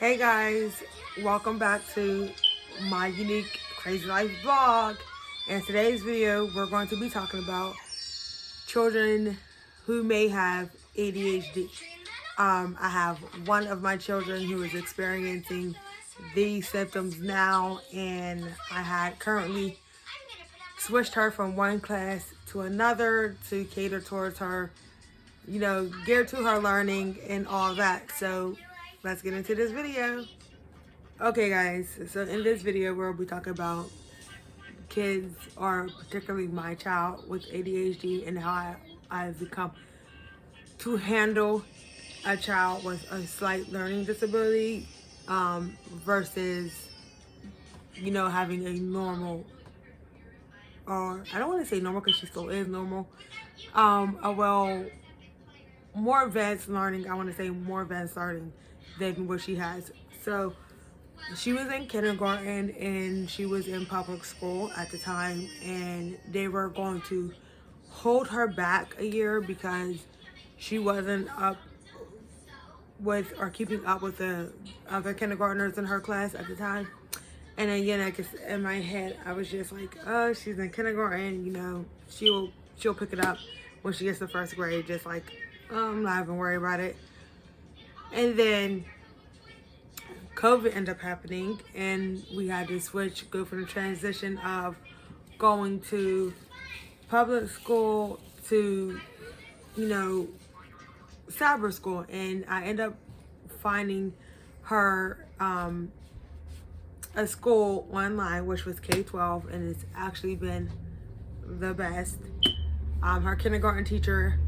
Hey guys, welcome back to my unique crazy life vlog. In today's video, we're going to be talking about children who may have ADHD. I have one of my children who is experiencing these symptoms now, and I had currently switched her from one class to another to cater towards her, geared to her learning and all that. So let's get into this video. Okay guys, so in this video we'll be talking about kids, or particularly my child with ADHD, and how I've become to handle a child with a slight learning disability versus, having a normal, or I don't want to say normal because she still is normal, more advanced learning. I want to say more advanced learning than what she has. So she was in kindergarten and she was in public school at the time, and they were going to hold her back a year because she wasn't up with or keeping up with the other kindergartners in her class at the time. And again, I guess in my head I was just like, oh, she's in kindergarten, she'll pick it up when she gets to first grade, just like, I'm not even worried about it. And then COVID ended up happening, and we had to go from the transition of going to public school to, cyber school. And I ended up finding her a school online, which was K-12, and it's actually been the best. Her kindergarten teacher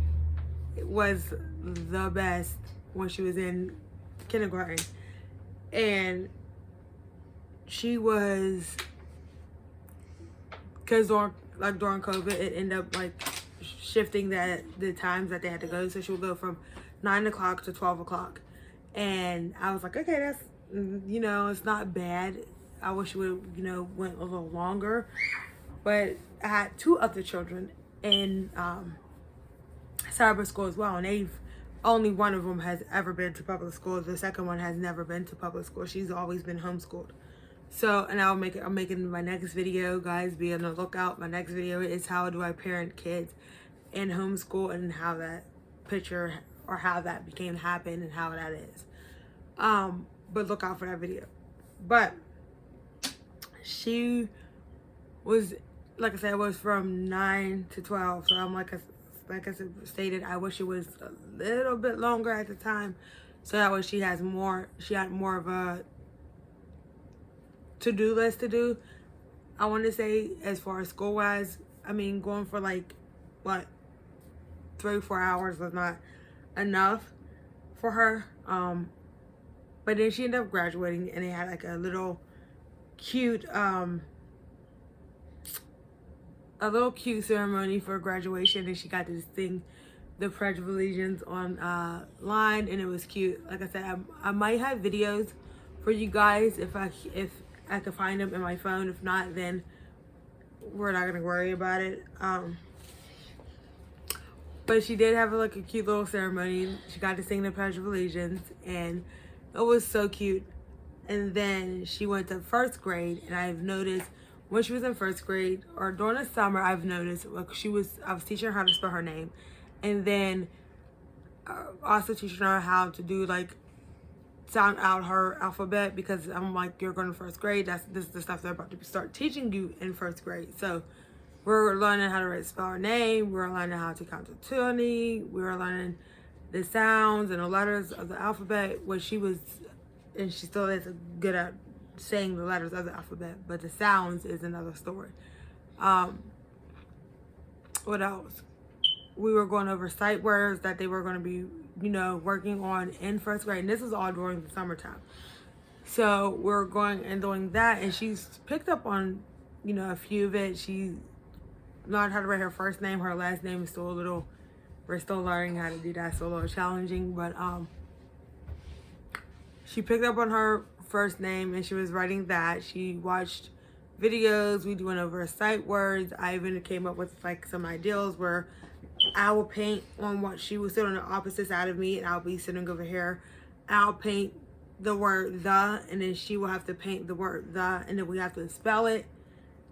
was the best when she was in kindergarten. And she was, because during COVID, it ended up like shifting the times that they had to go. So she would go from 9 o'clock to 12 o'clock. And I was like, okay, that's, it's not bad. I wish it would, went a little longer. But I had two other children in cyber school as well, and only one of them has ever been to public school. The second one has never been to public school. She's always been homeschooled. So, and I'm making my next video, guys. Be on the lookout. My next video is how do I parent kids in homeschool, and how that picture or how that became happen and how that is. But look out for that video. But she was, like I said, it was from 9 to 12. So I'm like I stated, I wish it was a little bit longer at the time, so that way she had more of a to-do list to do. I want to say, as far as school-wise, I mean, going for like, 3 or 4 hours was not enough for her. But then she ended up graduating, and they had like a little cute ceremony for graduation, and she got to sing the Pledge of Allegiance on line, and it was cute. Like I said, I might have videos for you guys if I can find them in my phone. If not, then we're not gonna worry about it. But she did have like a cute little ceremony. She got to sing the Pledge of Allegiance, and it was so cute. And then she went to first grade, and I've noticed when she was in first grade, or during the summer, I've noticed, like, I was teaching her how to spell her name, and then also teaching her how to do, like, sound out her alphabet, because I'm like, you're going to first grade, this is the stuff they're about to start teaching you in first grade. So we're learning how to spell her name, we're learning how to count to 20, we're learning the sounds and the letters of the alphabet, which she was, and she still is good at saying the letters of the alphabet, but the sounds is another story. What else? We were going over sight words that they were going to be, working on in first grade, and this was all during the summertime. So we're going and doing that, and she's picked up on, a few of it. She learned how to write her first name. Her last name is still we're still learning how to do that, so a little challenging, but she picked up on her first name, and she was writing that. She watched videos. We went over sight words. I even came up with like some ideals where I will paint on what she would sit on the opposite side of me, and I'll be sitting over here. I'll paint the word the, and then she will have to paint the word the, and then we have to spell it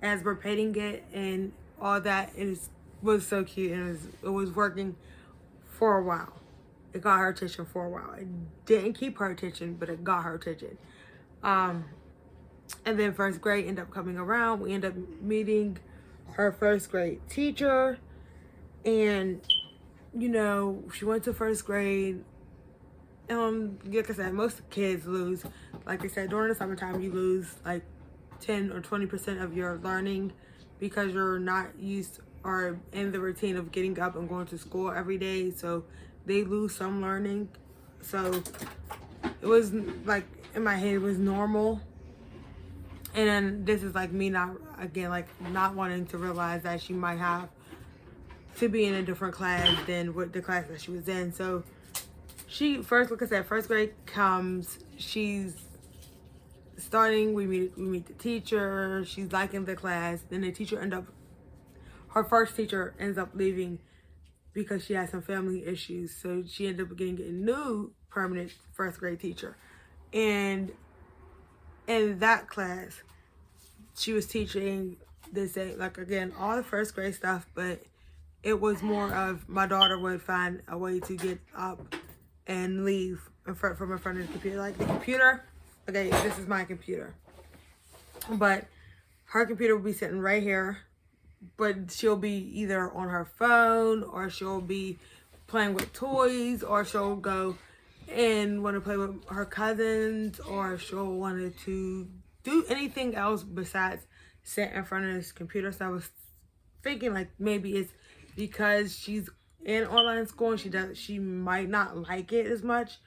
as we're painting it, and all that. It was so cute, and it was working for a while. It got her attention for a while. It didn't keep her attention, but it got her attention. And then first grade ended up coming around. We ended up meeting her first grade teacher, and you know, she went to first grade. Like I said, most kids lose. Like I said, during the summertime, you lose like 10 or 20% of your learning because you're not used or in the routine of getting up and going to school every day. So they lose some learning. So it was like, in my head, it was normal. And then this is like me not wanting to realize that she might have to be in a different class than what the class that she was in. So like I said, first grade comes, she's starting, we meet the teacher, she's liking the class, then her first teacher ends up leaving because she had some family issues, so she ended up getting a new permanent first grade teacher. And in that class, she was teaching this, like, again, all the first grade stuff, but it was more of my daughter would find a way to get up and leave from in front of the computer. Like the computer, okay, this is my computer, but her computer will be sitting right here, but she'll be either on her phone, or she'll be playing with toys, or she'll go and want to play with her cousins, or she'll want to do anything else besides sit in front of this computer. So I was thinking, like, maybe it's because she's in online school and she might not like it as much,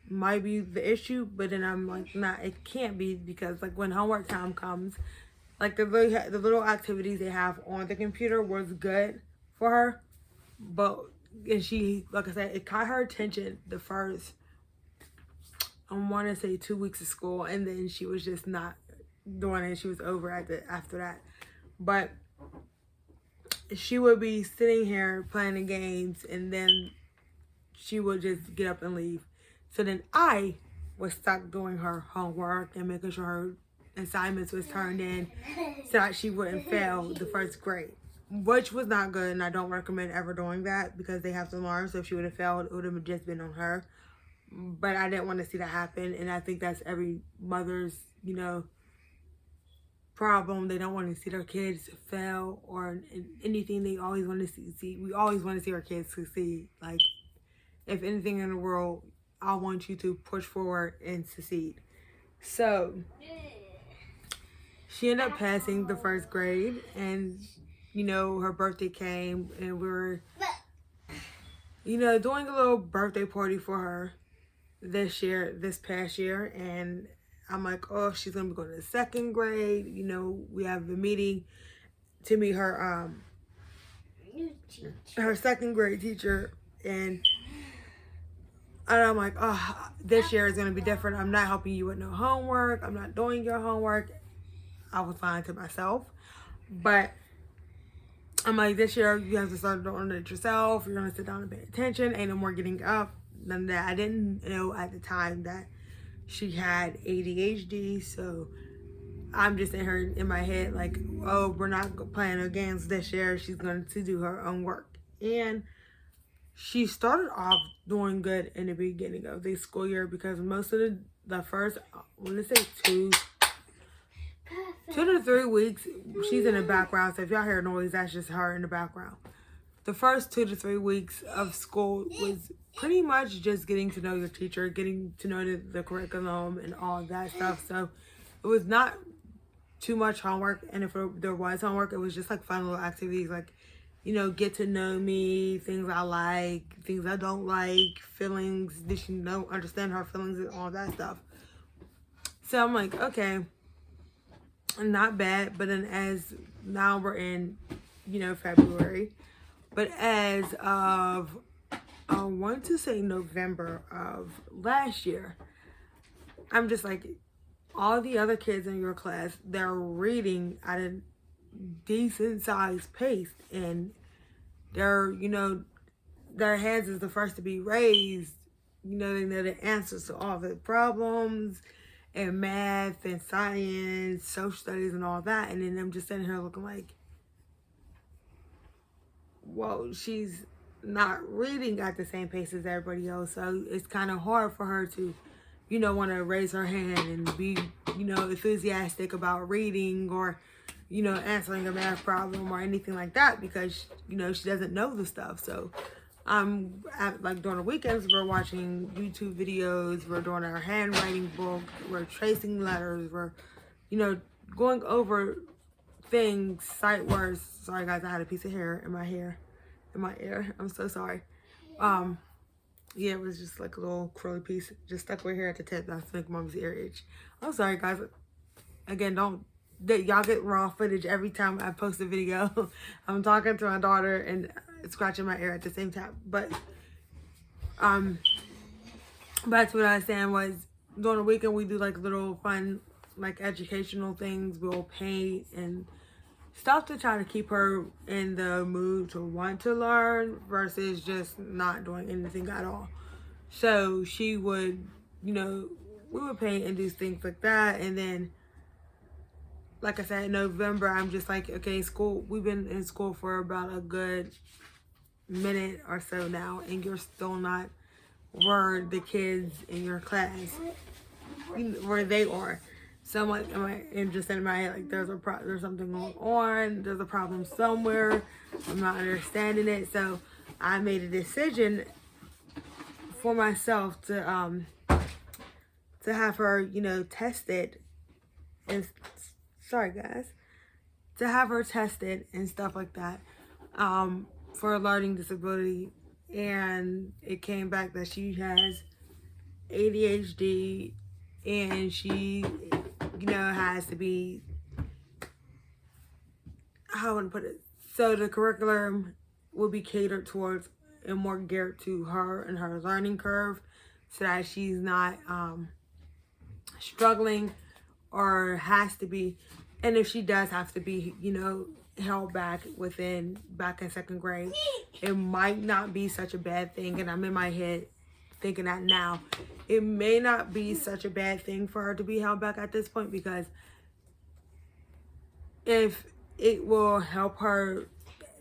might be the issue. But then I'm like, nah, it can't be, because like when homework time comes, like the little activities they have on the computer was good for her, and she, like I said, it caught her attention the first, I want to say 2 weeks of school, and then she was just not doing it. She was over after that. But she would be sitting here playing the games, and then she would just get up and leave. So then I was stuck doing her homework and making sure her assignments was turned in so that she wouldn't fail the first grade, which was not good, and I don't recommend ever doing that because they have to learn. So if she would have failed, it would have just been on her. But I didn't want to see that happen, and I think that's every mother's, problem. They don't want to see their kids fail or anything. They always want to see. We always want to see our kids succeed. Like, if anything in the world, I want you to push forward and succeed. So she ended up passing the first grade, and her birthday came, and we were doing a little birthday party for her this past year. And I'm like, oh, she's gonna be going to the second grade. We have a meeting to meet her second grade teacher, and I'm like, oh, this year is gonna be different. I'm not helping you with no homework. I'm not doing your homework. I was lying to myself, but I'm like, this year you have to start doing it yourself. You're gonna sit down and pay attention. Ain't no more getting up. None of that. I didn't know at the time that she had ADHD, so I'm just in my head like, oh, we're not playing no games this year. She's going to do her own work. And she started off doing good in the beginning of the school year, because most of the first, I want to say 2 to 3 weeks, she's in the background. So if y'all hear noise, that's just her in the background. The first 2 to 3 weeks of school was pretty much just getting to know your teacher, getting to know the curriculum and all that stuff. So it was not too much homework. And if there was homework, it was just like fun little activities, like, get to know me, things I like, things I don't like, feelings. Did she understand her feelings and all that stuff? So I'm like, okay, not bad. But then as now we're in, February, but as of, I want to say November of last year, I'm just like, all the other kids in your class, they're reading at a decent sized pace, and they're, their hands is the first to be raised, they know the answers to all the problems and math and science, social studies and all that. And then I'm just sitting here looking like, well, she's not reading at the same pace as everybody else. So it's kind of hard for her to, want to raise her hand and be, enthusiastic about reading or, answering a math problem or anything like that because, she doesn't know the stuff. So like during the weekends, we're watching YouTube videos, we're doing our handwriting book, we're tracing letters, we're, going over things, sight words. Sorry guys, I had a piece of hair in my ear. I'm so sorry. Yeah, it was just like a little curly piece just stuck right here at the tip. That's making mom's ear itch. I'm sorry guys. Again, y'all get raw footage every time I post a video. I'm talking to my daughter and scratching my ear at the same time. But that's what I was saying was during the weekend we do like little fun like educational things. We'll paint and stuff to try to keep her in the mood to want to learn versus just not doing anything at all. So she would, we would paint and do things like that. And then, like I said, in November, I'm just like, okay, we've been in school for about a good minute or so now, and you're still not where the kids in your class, where they are. So I'm like, just in my head, like there's something going on, there's a problem somewhere, I'm not understanding it. So I made a decision for myself to have her, tested, and sorry guys, to have her tested and stuff like that, for a learning disability, and it came back that she has ADHD, and she has to be, how I want to put it, so the curriculum will be catered towards and more geared to her and her learning curve so that she's not struggling or has to be, and if she does have to be, held back in second grade, it might not be such a bad thing. And I'm in my head thinking that now it may not be such a bad thing for her to be held back at this point, because if it will help her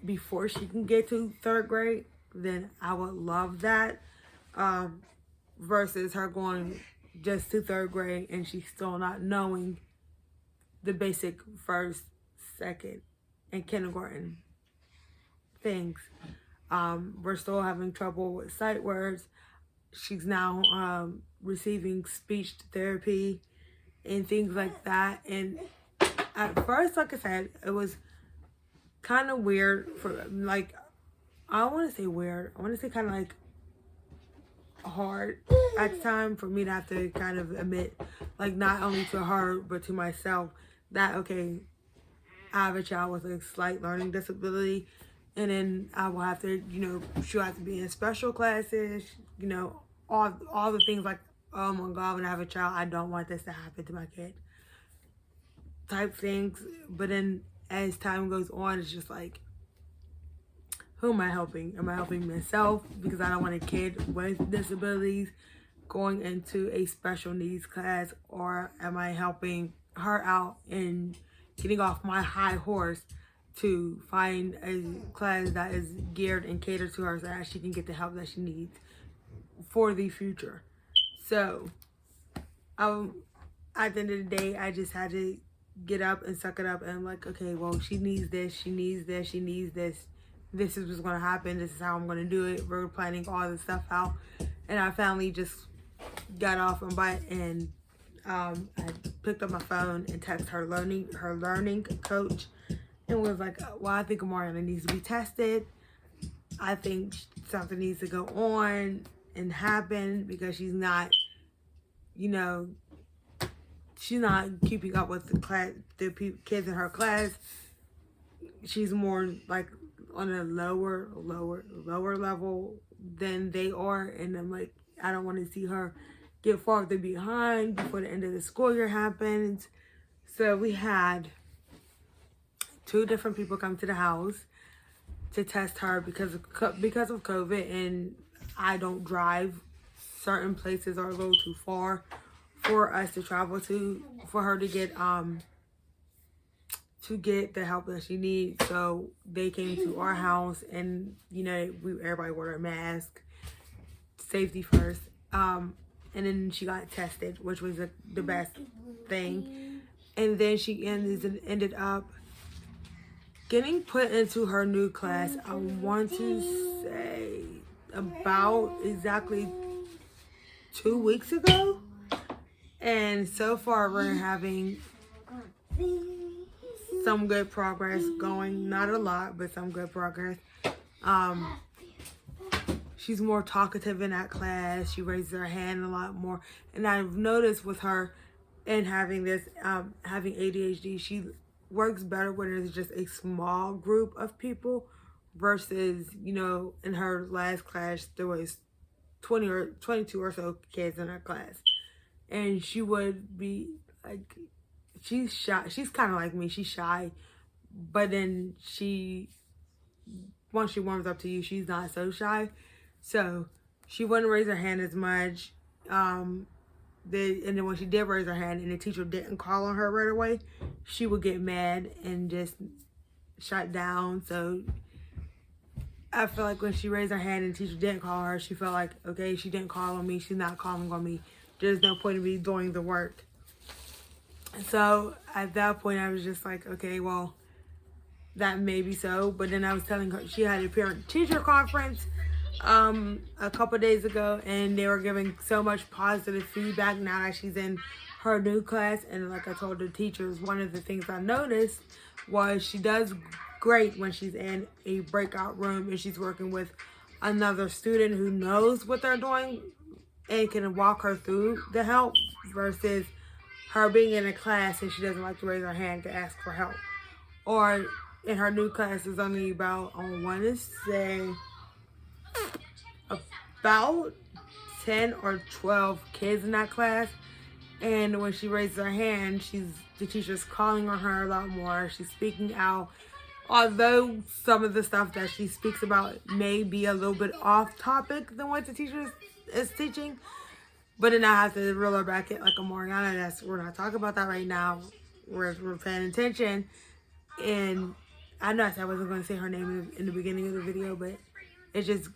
before she can get to third grade, then I would love that, versus her going just to third grade and she's still not knowing the basic first, second, and kindergarten things. We're still having trouble with sight words. She's now receiving speech therapy and things like that. And at first, like I said, it was kind of weird for, like, I don't want to say weird. I want to say kind of like hard at the time for me to have to kind of admit, like, not only to her, but to myself, that, okay, I have a child with a slight learning disability, and then I will have to, she'll have to be in special classes, all the things like, oh my God, when I have a child, I don't want this to happen to my kid type things. But then as time goes on, it's just like, who am I helping? Am I helping myself because I don't want a kid with disabilities going into a special needs class, or am I helping her out and getting off my high horse to find a class that is geared and catered to her so that she can get the help that she needs for the future? So at the end of the day, I just had to get up and suck it up, and I'm like, okay, well, she needs this, she needs this, she needs this. This is what's going to happen. This is how I'm going to do it. We're planning all this stuff out. And I finally just got off my butt, and I picked up my phone and texted her learning coach, and was like, well, I think Mariana needs to be tested. I think something needs to go on and happen because she's not, she's not keeping up with the kids in her class. She's more like on a lower level than they are, and I'm like, I don't want to see her get farther behind before the end of the school year happens. So we had 2 different people come to the house to test her because of COVID, and I don't drive, certain places are a little too far for us to travel to, for her to get the help that she needs. So they came to our house, and you know, everybody wore a mask, safety first. And then she got tested, which was the best thing. And then she ended up getting put into her new class. I want to say about exactly 2 weeks ago. And so far we're having some good progress going. Not a lot, but some good progress. She's more talkative in that class. She raises her hand a lot more. And I've noticed with her and having ADHD, she works better when there's just a small group of people versus, you know, in her last class, there was 20 or 22 or so kids in her class. And she would be like, she's shy. She's kind of like me. She's shy. But then once she warms up to you, she's not so shy. So she wouldn't raise her hand as much. And then when she did raise her hand and the teacher didn't call on her right away, she would get mad and just shut down. So I feel like when she raised her hand and the teacher didn't call her, she felt like, okay, she didn't call on me. She's not calling on me. There's no point in me doing the work. So at that point, I was just like, okay, well, that may be so. But then I was telling her, she had a parent-teacher conference a couple days ago, and they were giving so much positive feedback now that she's in her new class. And like I told the teachers, one of the things I noticed was she does great when she's in a breakout room and she's working with another student who knows what they're doing and can walk her through the help, versus her being in a class and she doesn't like to raise her hand to ask for help. Or in her new class, there's only about, I want to say, about 10 or 12 kids in that class. And when she raises her hand, the teacher's calling on her a lot more. She's speaking out. Although some of the stuff that she speaks about may be a little bit off topic than what the teacher is teaching. But then I have to reel her back at like a Mariana. We're not talking about that right now. We're paying attention. And I know I said I wasn't going to say her name in the beginning of the video, but it just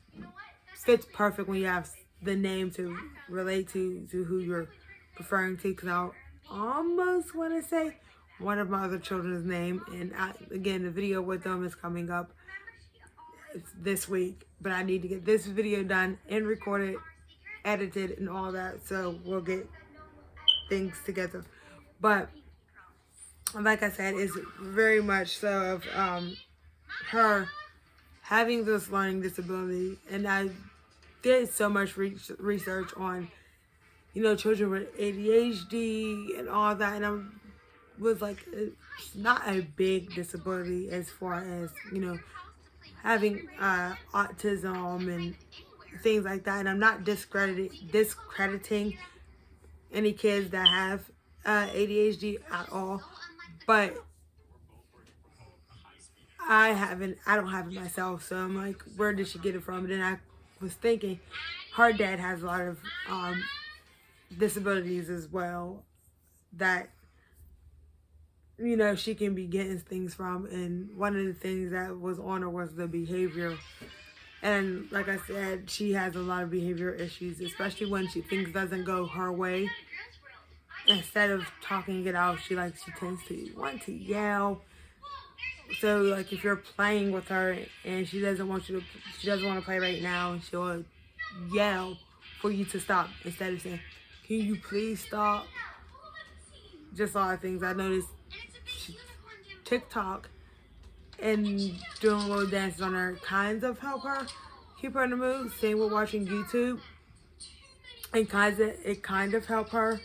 fits perfect when you have the name to relate to who you're referring to. Because I almost want to say one of my other children's name. And again, the video with them is coming up this week. But I need to get this video done and recorded, edited, and all that. So we'll get things together. But like I said, it's very much so of her having this learning disability. And I did so much research on, you know, children with ADHD and all that. And I was like, it's not a big disability as far as, you know, having autism and things like that. And I'm not discrediting any kids that have ADHD at all. But I don't have it myself, so I'm like, where did she get it from? And then I was thinking, her dad has a lot of disabilities as well that, you know, she can be getting things from. And one of the things that was on her was the behavior. And like I said, she has a lot of behavior issues, especially when things doesn't go her way. Instead of talking it out, she tends to want to yell. So like if you're playing with her and she doesn't want to play right now, and she'll yell for you to stop instead of saying, "Can you please stop?" Just a lot of things. I noticed TikTok and doing little dances on her kind of help her keep her in the mood. Same with watching YouTube. It kind of help her,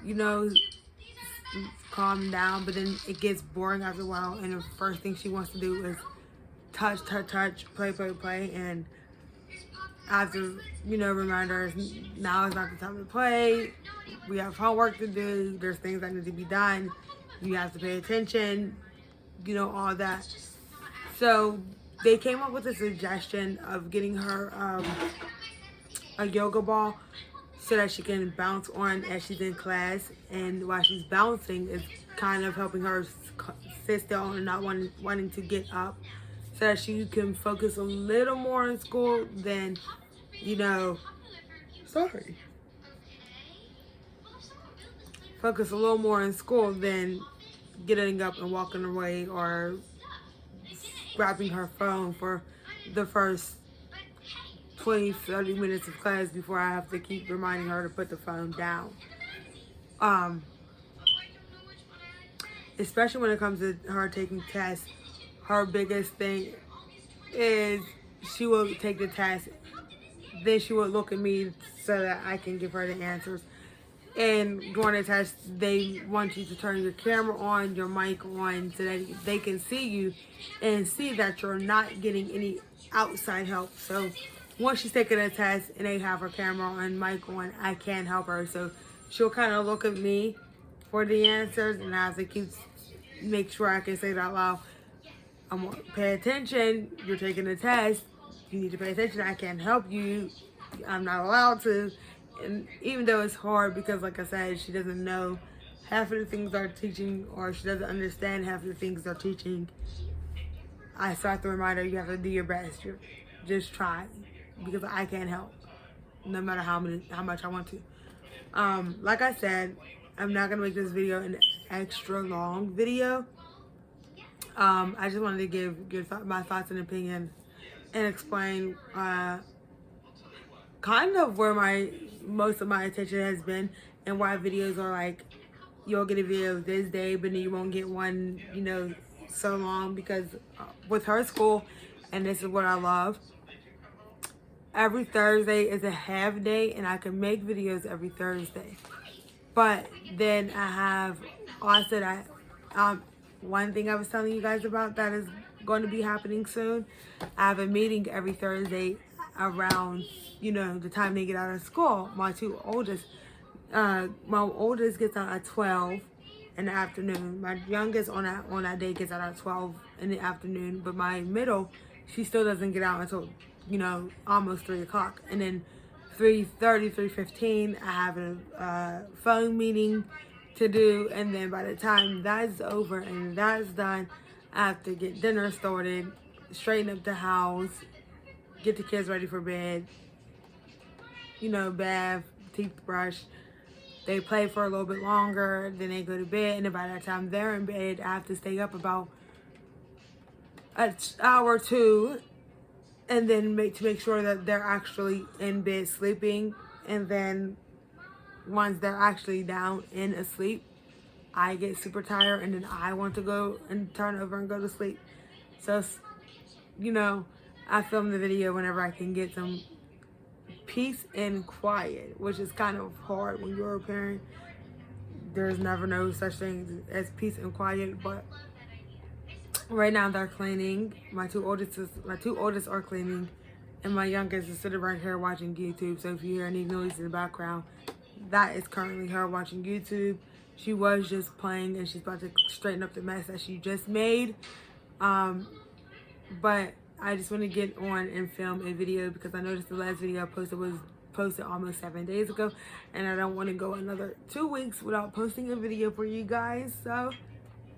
you know, calm down. But then it gets boring after a while, and the first thing she wants to do is touch, play. And I have to, you know, remind her, now is not the time to play. We have homework to do. There's things that need to be done. You have to pay attention, you know, all that. So they came up with a suggestion of getting her a yoga ball. so that she can bounce on as she's in class. And while she's bouncing, it's kind of helping her sit still and not wanting to get up, so that she can focus a little more in school than, focus a little more in school than getting up and walking away or grabbing her phone for the first 20-30 minutes of class before I have to keep reminding her to put the phone down. Especially when it comes to her taking tests, her biggest thing is she will take the test, then she will look at me so that I can give her the answers. And during the test, they want you to turn your camera on, your mic on, so that they can see you and see that you're not getting any outside help. So once she's taking a test and they have her camera and mic on, I can't help her. So she'll kind of look at me for the answers, and I have to make sure I can say it out loud. Pay attention. You're taking a test. You need to pay attention. I can't help you. I'm not allowed to. And even though it's hard, because like I said, she doesn't know half of the things they're teaching, or she doesn't understand half of the things they're teaching, I still have to remind her, you have to do your best. Just try, because I can't help, no matter how much I want to. Like I said, I'm not gonna make this video an extra long video. I just wanted to give my thoughts and opinion and explain kind of where most of my attention has been, and why videos are like, you'll get a video this day, but then you won't get one, so long. Because with her school, and this is what I love, every Thursday is a half day, and I can make videos every Thursday. But then I have also that one thing I was telling you guys about that is going to be happening soon. I have a meeting every Thursday around, the time they get out of school. My oldest gets out at 12 in the afternoon. My youngest on that day gets out at 12 in the afternoon. But my middle, she still doesn't get out until, almost 3 o'clock. And then 3:30, 3:15, I have a phone meeting to do. And then by the time that's over and that's done, I have to get dinner started, straighten up the house, get the kids ready for bed, bath, teeth brush. They play for a little bit longer, then they go to bed, and then by the time they're in bed, I have to stay up about an hour or two, and then make sure that they're actually in bed sleeping. And then once they're actually down and asleep, I get super tired, and then I want to go and turn over and go to sleep. So, I film the video whenever I can get some peace and quiet, which is kind of hard when you're a parent. There's never no such thing as peace and quiet. But right now they're cleaning. My two oldest are cleaning, and my youngest is sitting right here watching YouTube. So if you hear any noise in the background, that is currently her watching YouTube. She was just playing, and she's about to straighten up the mess that she just made. But I just want to get on and film a video, because I noticed the last video I posted was posted almost 7 days ago, and I don't want to go another 2 weeks without posting a video for you guys. So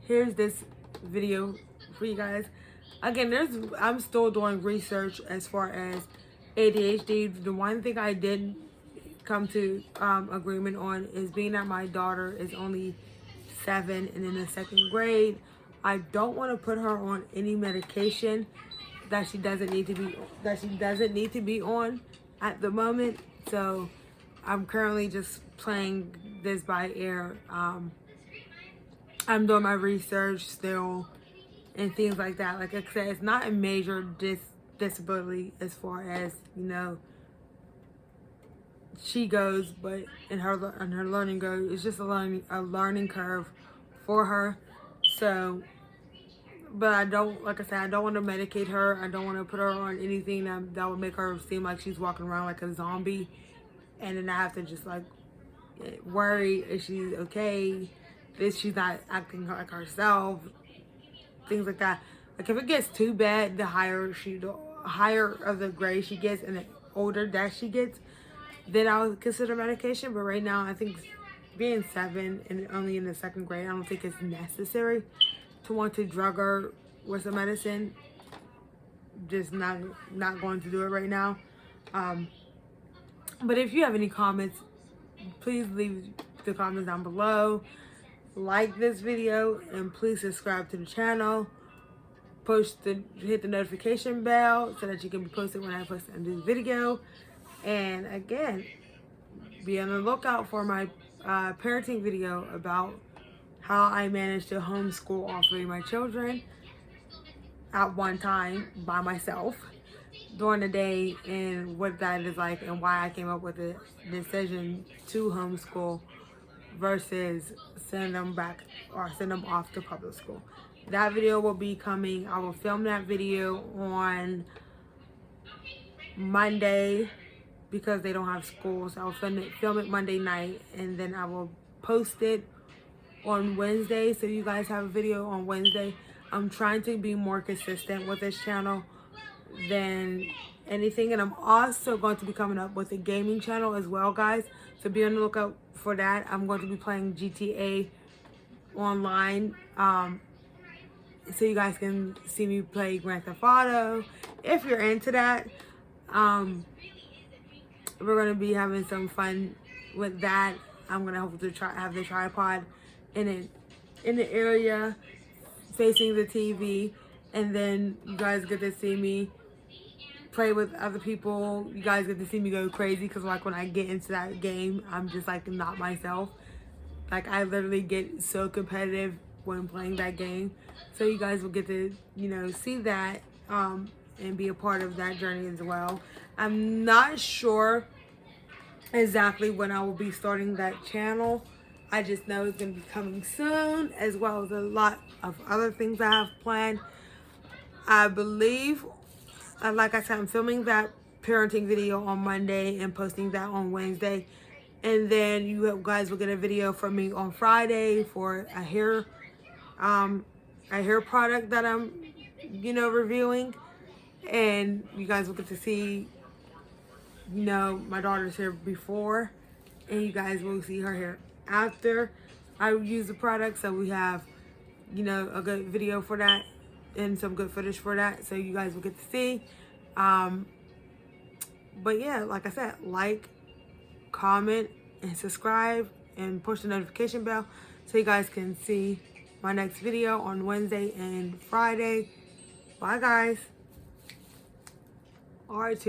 here's this video for you guys. Again, I'm still doing research as far as ADHD. The one thing I did come to agreement on is, being that my daughter is only 7 and in the 2nd grade, I don't want to put her on any medication that she doesn't need to be on at the moment. So I'm currently just playing this by ear. I'm doing my research still and things like that. Like I said, it's not a major disability as far as she goes, but in her learning goes, it's just a learning curve for her. So, but I don't, like I said, I don't want to medicate her. I don't want to put her on anything that would make her seem like she's walking around like a zombie. And then I have to just like worry, is she okay? Is she not acting like herself? Things like that. Like if it gets too bad, the higher of the grade she gets and the older that she gets, then I would consider medication. But right now, I think being 7 and only in the 2nd grade, I don't think it's necessary to want to drug her with some medicine. Just not going to do it right now. But if you have any comments, please leave the comments down below. Like this video and please subscribe to the channel. Hit the notification bell so that you can be posted when I post a new video. And again, be on the lookout for my parenting video about how I managed to homeschool all 3 of my children at one time by myself during the day, and what that is like and why I came up with the decision to homeschool versus send them back or send them off to public school. That video will be coming. I will film that video on Monday because they don't have school. So I'll film it Monday night, and then I will post it on Wednesday. So you guys have a video on Wednesday. I'm trying to be more consistent with this channel than anything, and I'm also going to be coming up with a gaming channel as well, guys. So be on the lookout for that. I'm going to be playing GTA online. So you guys can see me play Grand Theft Auto if you're into that. We're gonna be having some fun with that. I'm gonna hopefully have the tripod in the area facing the TV, and then you guys get to see me play with other people. You guys get to see me go crazy because like when I get into that game, I'm just like not myself. Like I literally get so competitive when playing that game. So you guys will get to, you know, see that and be a part of that journey as well. I'm not sure exactly when I will be starting that channel. I just know it's going to be coming soon, as well as a lot of other things I have planned. I believe, like I said, I'm filming that parenting video on Monday and posting that on Wednesday. And then you guys will get a video from me on Friday for a hair product that I'm, you know, reviewing. And you guys will get to see, you know, my daughter's hair before, and you guys will see her hair after I use the product. So we have, you know, a good video for that and some good footage for that. So you guys will get to see. But yeah, like I said, like, comment, and subscribe, and push the notification bell so you guys can see my next video on Wednesday and Friday. Bye, guys. All right,